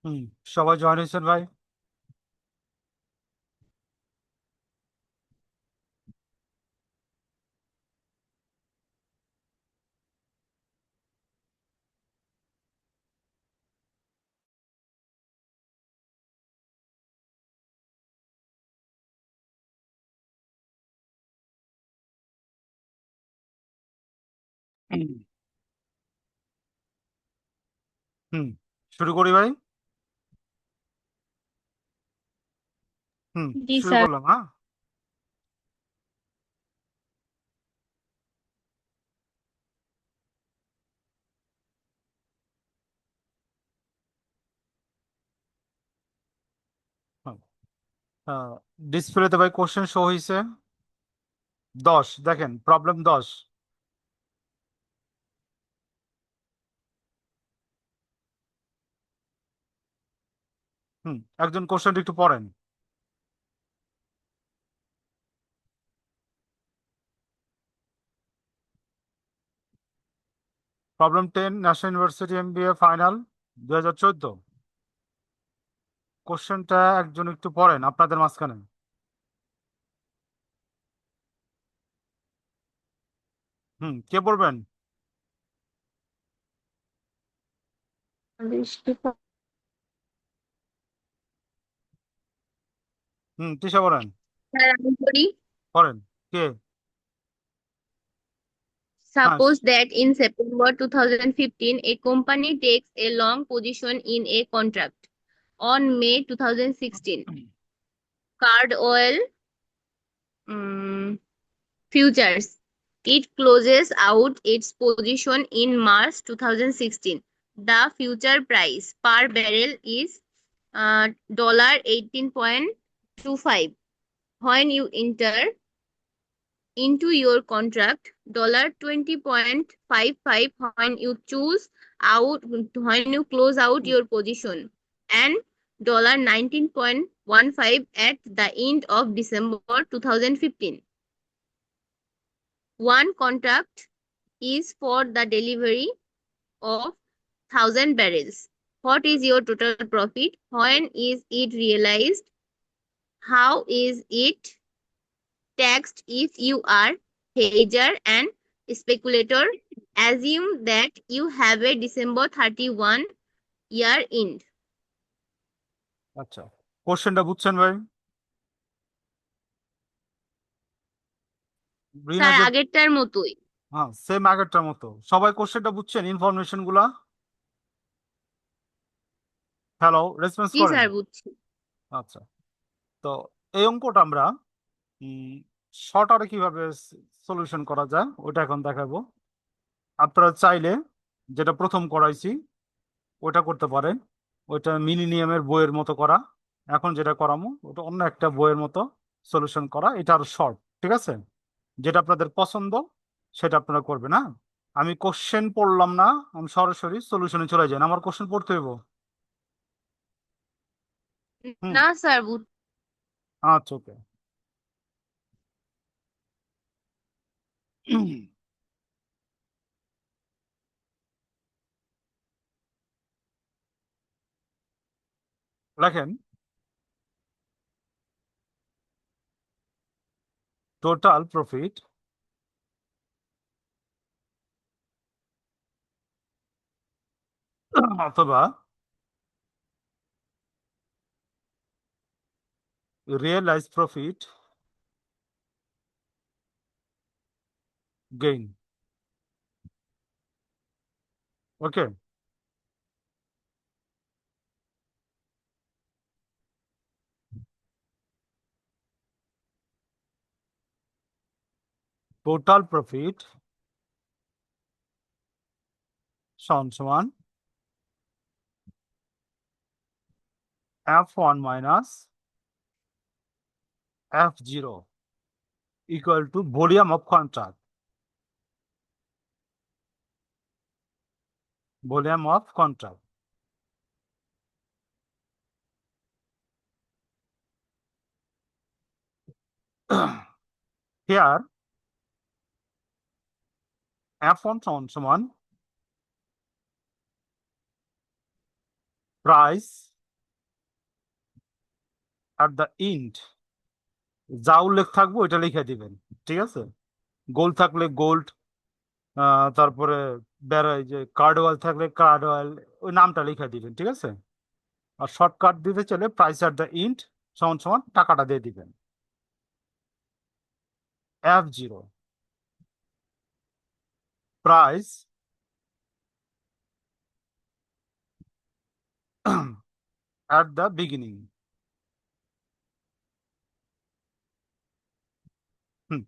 হুম, সবাই জয়েন হয়েছেন ভাই? হুম, হুম, শুরু করি ভাই। হুম, জি শুরু স্যার। করলাম, হ্যাঁ। ডিসপ্লেতে ভাই কোশ্চেন শো হয়েছে 10, দেখেন প্রবলেম 10। হুম, একজন কোশ্চেনটা একটু পড়েন। Problem 10, national university MBA final 2014। কোশ্চেনটা একজন একটু পড়েন আপনাদের মাঝখানে। হুম, কে পড়বেন? হুম, তিশা পড়েন। স্যার আমি করি। পড়েন। কে? হ্যাঁ। Suppose that in September 2015, a company takes a long position in a contract. On May 2016, crude oil futures. It closes out its position in March 2016. The future price per barrel is $18.25. When you enter into your contract, $20.55 when you choose out when you close out your position, and $19.15 at the end of December 2015. One contract is for the delivery of 1,000 barrels. What is your total profit? When is it realized? How is it taxed if you are hedger and speculator? Assume that you have a December 31 year end. আচ্ছা, কোশ্চেনটা বুঝছেন ভাই? রিনা sir যে, আগেরটার মতোই। হ্যাঁ same আগেরটার মতো। সবাই কোশ্চেনটা বুঝছেন, ইনফরমেশন গুলা? হ্যালো, রেসপন্স জি করেন। স্যার বুঝছি। আচ্ছা, তো এই অঙ্কটা আমরা শর্ট আরে কিভাবে সলিউশন করা যায় ওটা এখন দেখাবো। আপনারা চাইলে যেটা প্রথম করাইছি ওটা করতে পারেন। ওইটা মিলিনিয়ামের বইয়ের মতো করা। এখন যেটা করামো ওটা অন্য একটা বইয়ের মতো সলিউশন করা, এটা আরো শর্ট। ঠিক আছে, যেটা আপনাদের পছন্দ সেটা আপনারা করবেন, হ্যাঁ। আমি কোশ্চেন পড়লাম না, আমি সরাসরি সলিউশনে চলে যাই। আমার কোশ্চেন পড়তে হইব? হুম। না স্যার আচ্ছা, ওকে। লেখেন, টোটাল প্রফিট অথবা রিয়েলাইজ প্রফিট গেইন। ওকে, টোটাল প্রফিট সমান সমান F1 minus F0 equal to volume of contract. Volume of contract. Here F1 সমান সমান প্রাইস অ্যাট দ্য এন্ড যা উল্লেখ থাকবে ওইটা লিখে দিবেন, ঠিক আছে? গোল্ড থাকলে গোল্ড, তারপরে বেড়াই যে কার্ড অয়েল থাকলে কার্ড অয়েল, ওই নামটা লিখে দিবেন, ঠিক আছে? আর শর্টকাট দিতে চলে প্রাইস অ্যাট দ্য এন্ড সমান সমান টাকাটা দিয়ে দিবেন। F0 price at the beginning. হুম,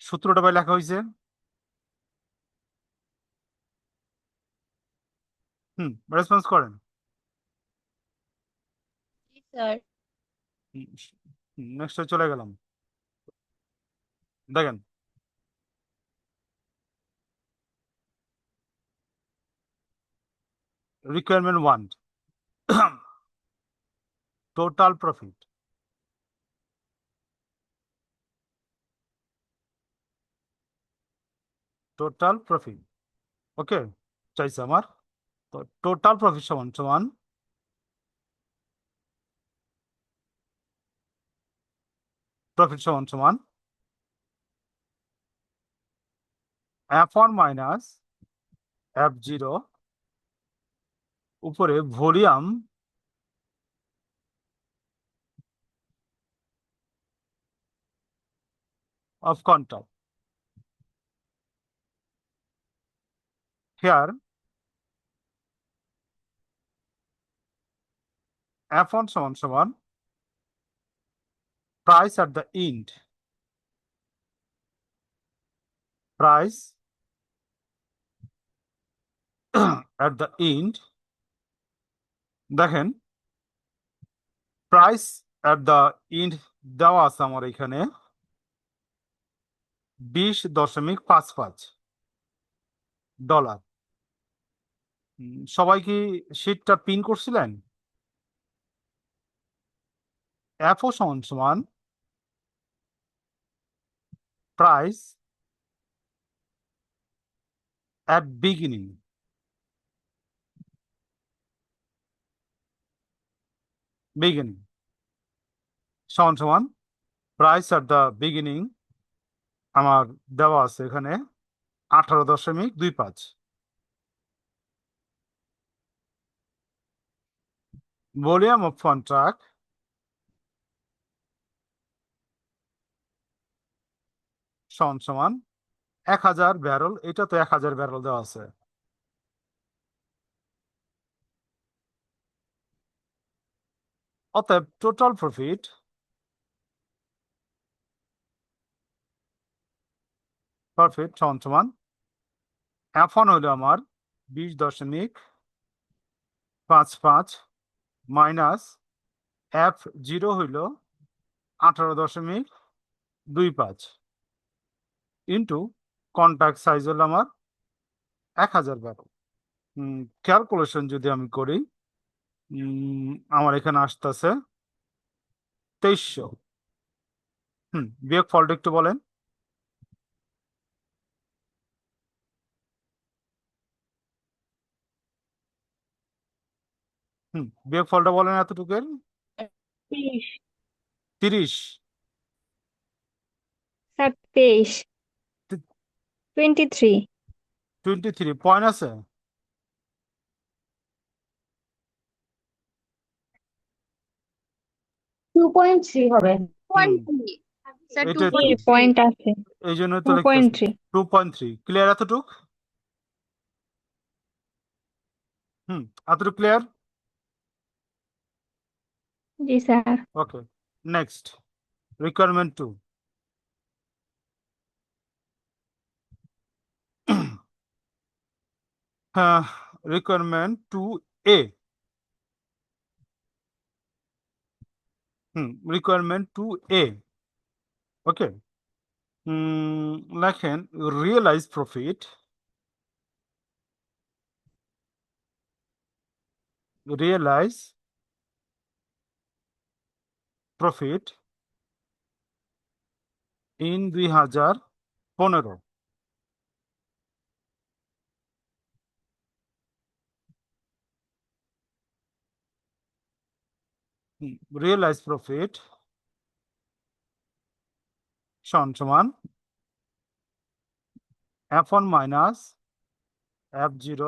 সূত্রটা ভাই লেখা হয়েছে। রেসপন্স করেন। জি স্যার। নেক্সট চলে গেলাম। দেখেন, requirement 1, total profit. Total profit, okay, চাইছে আমার। তো টোটাল প্রফিট সমান সমান প্রফিট সমান সমান F1 মাইনাস F0 উপরে volume of contract. Here F1 সমান সমান price at the end, price at the end. দেখেন, প্রাইস অ্যাট দ্য এন্ড দেওয়া আছে আমার এখানে 20.55 ডলার। সবাই কি শিটটা পিন করছিলেন? এফও সমান সমান প্রাইস অ্যাট বিগিনিং, বিগিনিং সমান সমান প্রাইস অ্যাট দ্য বিগিনিং আমার দেওয়া আছে এখানে 18.25। ভলিউম অফ কন্ট্রাক্ট সমান সমান 1000 ব্যারেল, এটা তো 1000 ব্যারেল দেওয়া আছে। অতএব টোটাল প্রফিট সমান সমান F1 হইলো আমার 20.55 মাইনাস F0 হইল 18.25 ইন্টু কন্ট্যাক্ট সাইজ হলো আমার 1000 ব্যারেল। ক্যালকুলেশন যদি আমি করি, আমার এখানে আসতেছে 2300। বিয়োগ ফলটা একটু বলেন। বিয়োগ ফলটা বলেন এতটুকুর। 23 30। স্যার 23 23 23 পয়েন্ট আছে। 2.3 হবে। হুম, 2.3 স্যার, এটাই তো, 2.3। পয়েন্ট আছে এই জন্যই তো লিখতেছি 2.3। 2.3। ক্লিয়ার এতটুক? এতটুক ক্লিয়ার? জি স্যার। Okay, next requirement 2। হ্যাঁ, requirement 2A। Requirement 2A, okay. লেখেন realize profit, realize profit in 2015। realized profit সমান F1 minus F0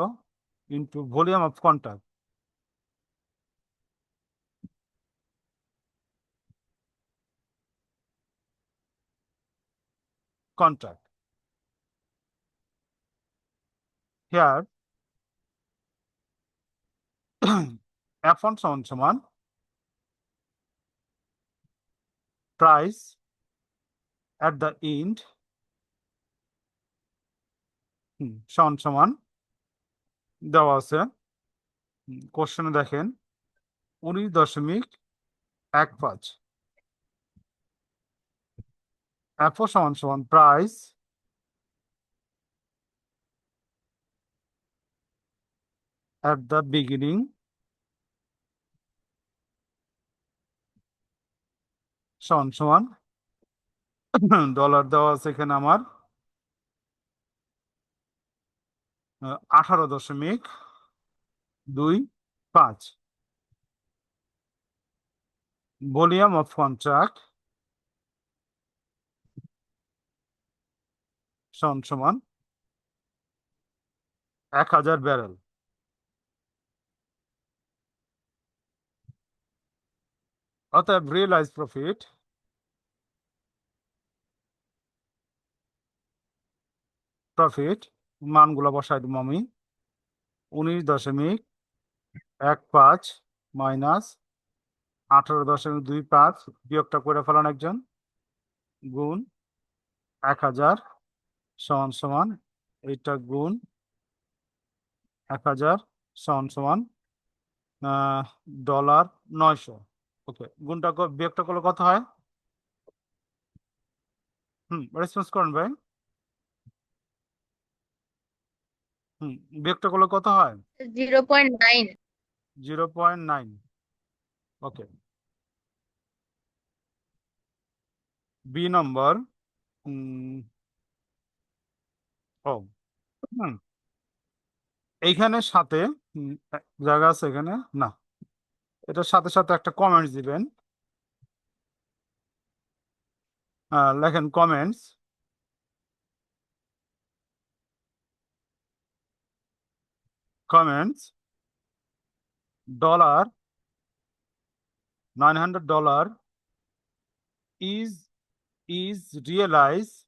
into volume of contract. Here F1 সমান price at the end সমান দেওয়া আছে কোশ্চেনে দেখেন 19.15 F4 সমান price at the beginning সমান ডলার দেওয়া আছে এখানে আমার 18.25 ভলিউম অফ কন্ট্রাক্ট সমান 1000 ব্যারেল। অতএব রিয়েলাইজ প্রফিট মানগুলো বসাই দিব আমি 19.15 মাইনাস 18.25 বিয়োগটা করে ফেলান একজন গুণ 1000 সমান এইটা গুণ 1000 সমান ডলার 900। ওকে গুণটা বিয়োগটা করলে কত হয়? রেসপন্স করেন ভাই। বিয়োগটা করলে কত হয়? 0.9. 0.9। ওকে বি নম্বর ও এইখানে সাথে জায়গা আছে এখানে না, এটার সাথে সাথে একটা কমেন্টস দিবেন। লেখেন comments dollar $900 is realized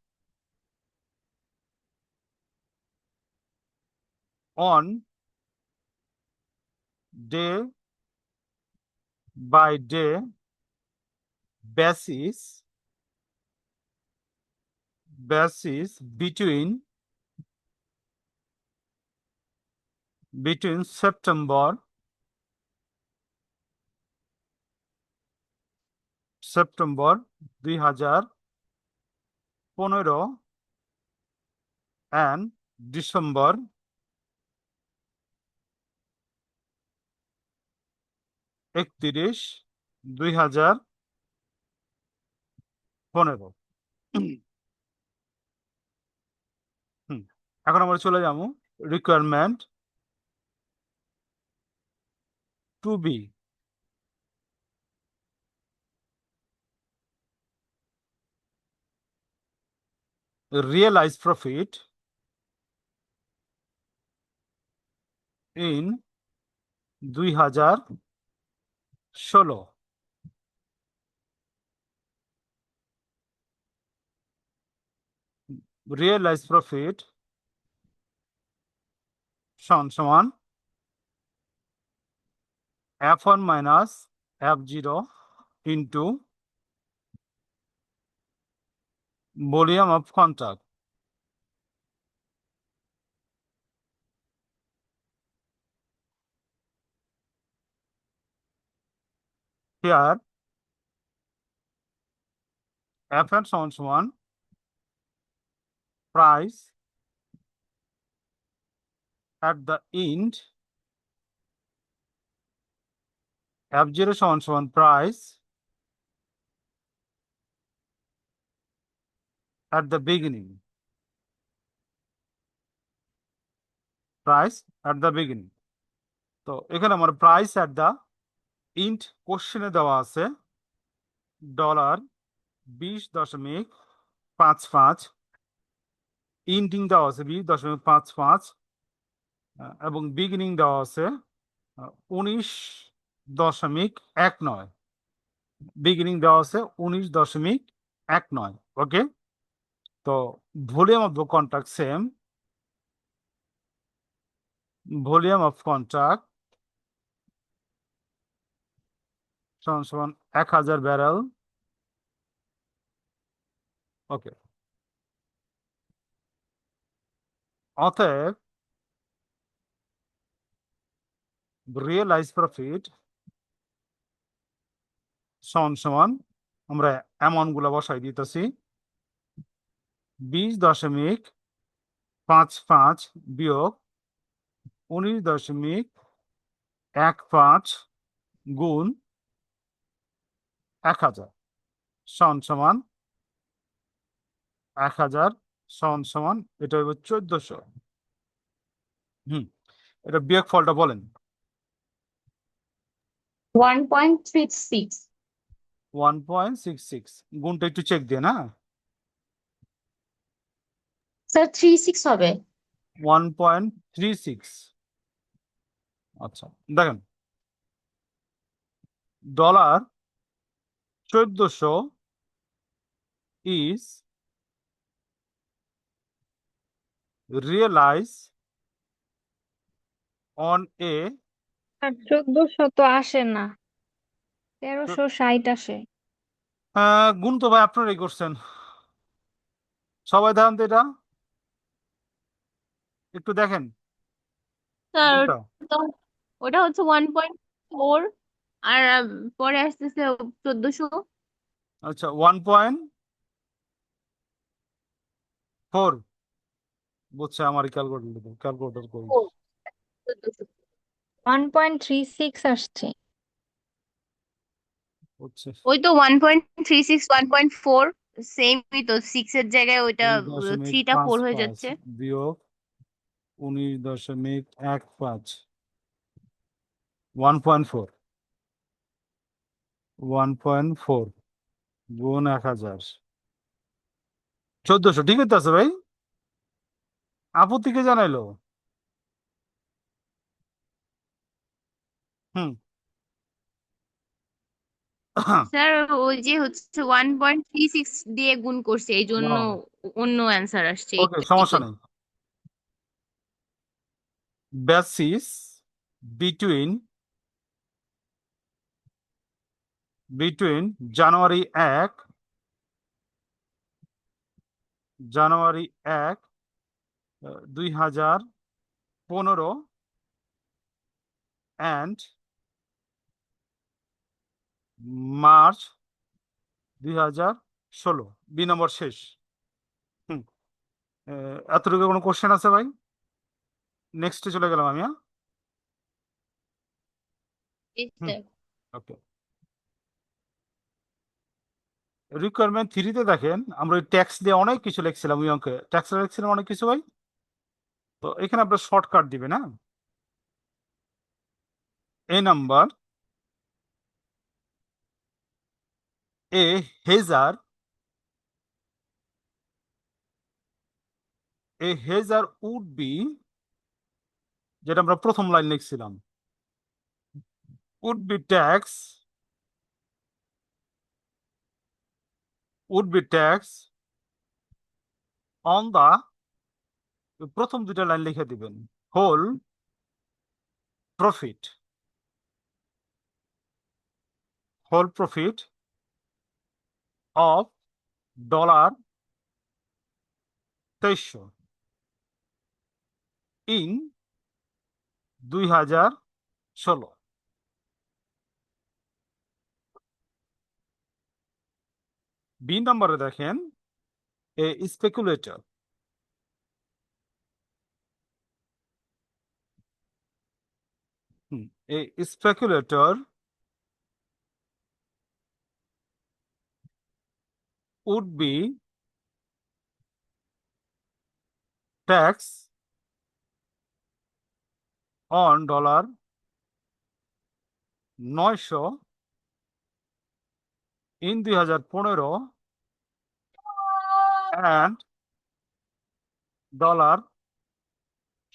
on day by day basis between September 2015 and December 31, 2015। এখন আমরা চলে যাবো requirement two B realized profit in 2016। realized profit সমান F1 minus F0 into volume of contract। Here Fn সমান price at the end, F0 সমান price at the beginning, তো এখানে আমার প্রাইস এট দ্য ইন্ট কোশ্চেনে দেওয়া আছে $20.55 ইন্টিং দেওয়া আছে 20.55 এবং বিগিনিং দেওয়া আছে 19.19 বিগিনিং দেওয়া আছে 19.19 ওকে। তো volume of the contract same, volume of contract সমান সমান 1000 ব্যারেল ওকে। অতএব রিয়েলাইজ প্রফিট সমান সমান আমরা অ্যামাউন্ট গুলা বসাই দিতেছি 20.55 বিয়োগ 19.15 গুণ 1000 সমান সমান 1000 সমান সমান এটা হইব 1400। এটা বিয়োগ ফলটা বলেন। 1.36 1.66 গুণটা একটু চেক দিয়ে না। স্যার 36 হবে 1.36 আচ্ছা দেখেন $1400 is realized on a 1400 তো আসে না, 1360 আসে। গুণ তো ভাই আপনারাই করছেন, সবাই দেখেন তো এটা একটু দেখেন স্যার গুণটা। ওটা হচ্ছে 1.4 আর পরে আসতেছে 1400। আচ্ছা 1.4 বুঝছে আমার ক্যালকুলেটর করি 1400 1.36 আসছে। হচ্ছে ওই তো 1.36 1.4 সেমই তো, 6 এর জায়গায় ওইটা 3টা 4 হয়ে 20.55 যাচ্ছে। বিয়োগ 19.15 1.4 1.4 গুণ 1000 1400 ঠিক আছে ভাই, আপত্তি কে জানাইলো? হুম স্যার ওই যে হচ্ছে 1.36 দিয়ে গুণ করছে এই জন্য অন্য অ্যান্সার আসছে ওকে এইটাই সমস্যা তো। নেই। Basis between between January 1 January 1 2015 and March 2016 B নম্বর শেষ। হুম এতটুকু কোনো কোশ্চেন আছে ভাই? নেক্সটে চলে গেলাম আমি। হুম ওকে রিকোয়ারমেন্ট 3-তে দেখেন আমরা ট্যাক্স দিয়ে অনেক কিছু লিখছিলাম, ওই অঙ্কে ট্যাক্স লিখছিলাম অনেক কিছু ভাই। তো এখানে আপনার শর্টকাট দিবেন হ্যাঁ। A number a hedger would be, যেটা আমরা প্রথম লাইন লিখছিলাম, would be tax on the, প্রথম দুইটা লাইন লিখে দিবেন whole profit of $2300 in 2016। B নম্বরে দেখেন a speculator a speculator would be taxed on 900 in 2015 and dollar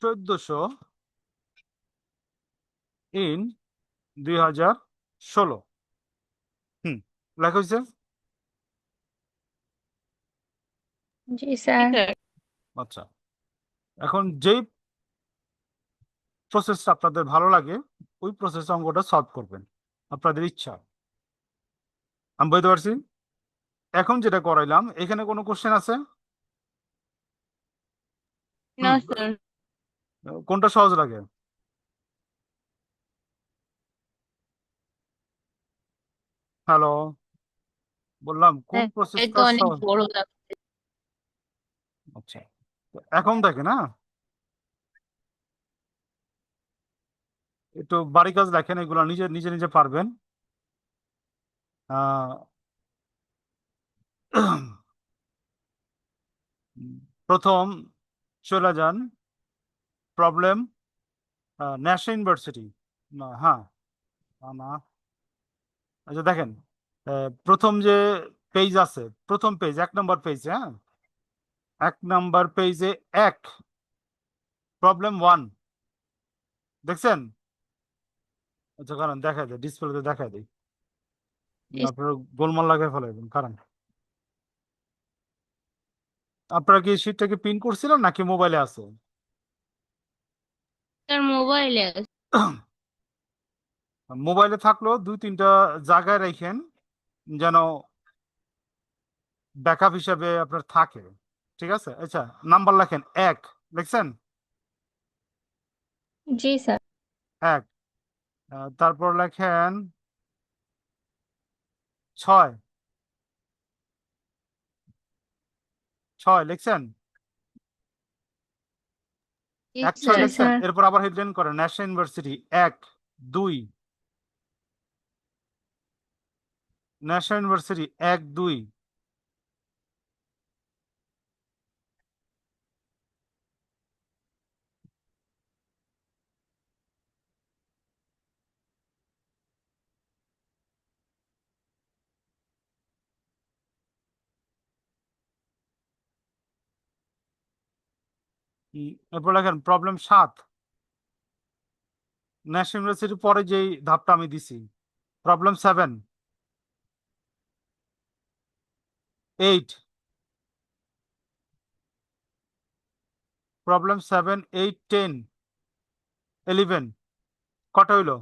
1400 in 2016। লেখা হয়েছে? জি স্যার। আচ্ছা, এখন যেই প্রসেসটা আপনাদের ভালো লাগে ওই প্রসেস অঙ্কটা সলভ করবেন, আপনাদের ইচ্ছা। আমি বুঝতে পারছি। এখন যেটা করাইলাম এখানে কোনো কোশ্চেন আছে? না হুম, স্যার। কোনটা সহজ লাগে? হ্যালো, বললাম কোন এই তো প্রসেসটা অনেক সহজ? বড় লাগছে। আচ্ছা, তো এখন দেখেন, একটু বাড়ি কাজ দেখেন, এগুলো নিজে নিজে নিজে পারবেন। আহ, প্রথম চলে যান প্রবলেম ন্যাশনাল ইউনিভার্সিটি। না, হ্যাঁ, না, আচ্ছা দেখেন, প্রথম যে পেজ আছে, প্রথম পেজ 1 নম্বর পেজ, হ্যাঁ, 1 নম্বর পেজে প্রবলেম 1 দেখছেন? আচ্ছা কারণ দেখা যায়, ডিসপ্লেতে দেখা দেয়, আপনার গোলমাল লাগাই ফেলাইবেন। কারণ আপনারা কি শীটটাকে পিন করছিলেন নাকি মোবাইলে আছে? স্যার মোবাইলে মোবাইলে থাকলেও 2-3টা জায়গায় রাখেন যেন ব্যাকআপ হিসাবে আপনার থাকে। ঠিক আছে, আচ্ছা নাম্বার লেখেন 1, লিখছেন? জি স্যার। 1, তারপর লেখেন 6, 6 লিখছেন? জি 1-6 জি স্যার। লিখছেন? স্যার। এরপর আবার হেডলাইন করেন ন্যাশনাল ইউনিভার্সিটি 1, 2, ন্যাশনাল ইউনিভার্সিটি 1, 2। এরপর লেখেন প্রবলেম 7, ন্যাশনাল ইউনিভার্সিটির পরে যেই ধাপটা আমি দিছি। প্রবলেম 7, 8, প্রবলেম 7, 8, 10, 11, কটা হইলো?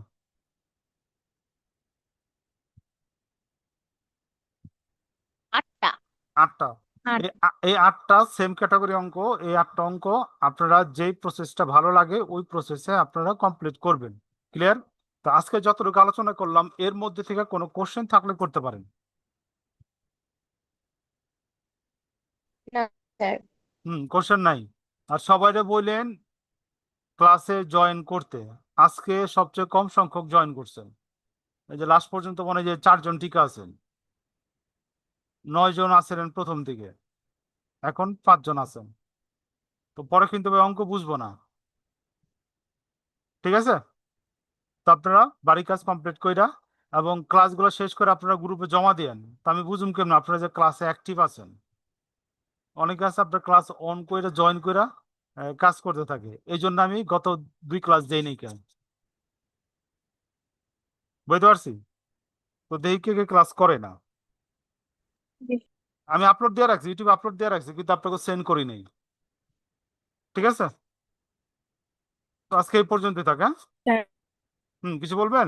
8টা। 8টা। আট। এই 8টা সেম ক্যাটাগরি অঙ্ক। এই 8টা অঙ্ক আপনারা যেই প্রসেসটা ভালো লাগে ওই প্রসেসে আপনারা কমপ্লিট করবেন। ক্লিয়ার? তো আজকে যতটুকু আলোচনা করলাম এর মধ্যে থেকে কোনো কোশ্চেন থাকলে করতে পারেন। না স্যার। কোশ্চেন নাই? আর সবাইরে বললেন ক্লাসে জয়েন করতে। আজকে সবচেয়ে কম সংখ্যক জয়েন করছেন। এই যে লাস্ট পর্যন্ত মনে হয় যে 4 জন টিকা আছেন, 9 জন আছেন প্রথম দিকে, এখন 5 জন আছেন। তো পরে কিন্তু ভাই অঙ্ক বুঝবো না। ঠিক আছে, তো আপনারা বাড়ি কাজ কমপ্লিট কইরা এবং ক্লাসগুলো শেষ করে আপনারা গ্রুপে জমা দেন। তো আমি বুঝুম কেমন আপনারা যে ক্লাসে অ্যাক্টিভ আছেন। অনেকে আছে আপনার ক্লাস অন করে জয়েন করে কাজ করতে থাকে, এই জন্য আমি গত 2 ক্লাস দেই নাই কেন, বুঝতে পারছি? তো দেখি কে কে ক্লাস করে না। জি আমি আপলোড দিয়ে রাখছি, ইউটিউবে আপলোড দিয়ে রাখছি, কিন্তু আপনাকে সেন্ড করি নাই। ঠিক আছে, তো আজকে এই পর্যন্তই থাক, হ্যাঁ? স্যার। কিছু বলবেন?